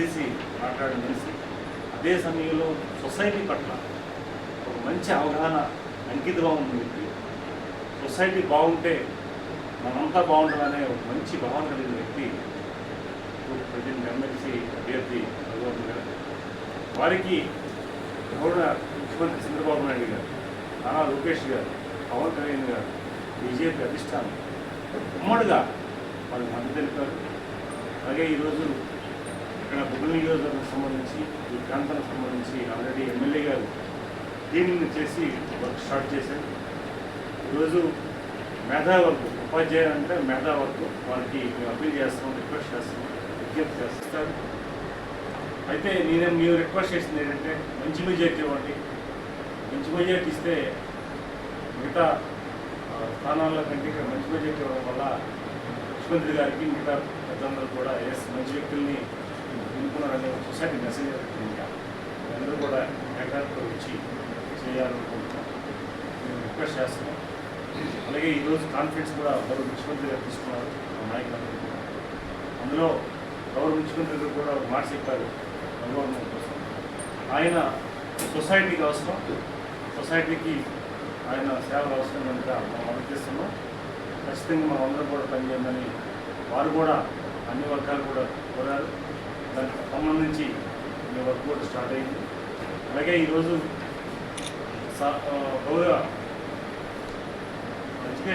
నిలదీసి మాట్లాడిన మనిషి. అదే సమయంలో సొసైటీ పట్ల ఒక మంచి అవగాహన, అంకితభావం ఉన్న వ్యక్తి. సొసైటీ బాగుంటే మనంతా బాగుంటుందనే ఒక మంచి భావన కలిగిన వ్యక్తి ప్రజెంట్ ఎమ్మెల్సీ అభ్యర్థి రఘువర్మ గారు. వారికి గౌరవ ముఖ్యమంత్రి చంద్రబాబు నాయుడు గారు, నారా లోకేష్ గారు, పవన్ కళ్యాణ్ గారు, బీజేపీ అధిష్టానం ఉమ్మడిగా వారికి మద్దతు తెలిపారు. అలాగే ఈరోజు ఇక్కడ బుగ్గల నియోజకవర్గానికి సంబంధించి ఈ ప్రాంతానికి సంబంధించి ఆల్రెడీ ఎమ్మెల్యే గారు టీంని చేసి వర్క్ స్టార్ట్ చేశారు. ఈరోజు మేధావర్గం, ఉపాధ్యాయులు అంటే మేధావర్గం, వారికి మేము అప్పీల్ చేస్తాం, రిక్వెస్ట్ చేస్తాం, విజ్ఞప్తి చేస్తారు. అయితే మీరు రిక్వెస్ట్ చేసింది ఏంటంటే మంచి మెజార్టీ ఇవ్వండి. మంచి మెజార్టీ ఇస్తే మిగతా స్థానాల్లో కంటే ఇక్కడ మంచి మెజార్టీ ఇవ్వడం వల్ల ముఖ్యమంత్రి గారికి మిగతా పెద్దలందరూ కూడా మంచి వ్యక్తుల్ని ఎన్నుకున్నారనే సొసైటీ మెసేజ్ ఇంకా అందరూ కూడా ఏకాగ్రత వచ్చి చేయాలనుకుంటున్నాం. మేము రిక్వెస్ట్ చేస్తున్నాం. అలాగే ఈరోజు కాన్ఫరెన్స్ కూడా గౌరవ ముఖ్యమంత్రి గారు తీసుకున్నారు నాయకులందరూ. అందులో గౌరవ ముఖ్యమంత్రి గారు కూడా ఒక మాట చెప్పారు గవర్నమెంట్ కోసం. ఆయన సొసైటీకి అవసరం, సొసైటీకి ఆయన సేవలు అవసరం కనుక మనం అనుమతిస్తున్నాం. ఖచ్చితంగా మనం అందరం కూడా పనిచేయమని వారు కూడా అన్ని వర్గాలు కూడా కోరారు. దానికి సంబంధించి మీ వర్క్ కూడా స్టార్ట్ అయింది. అలాగే ఈరోజు గౌరవ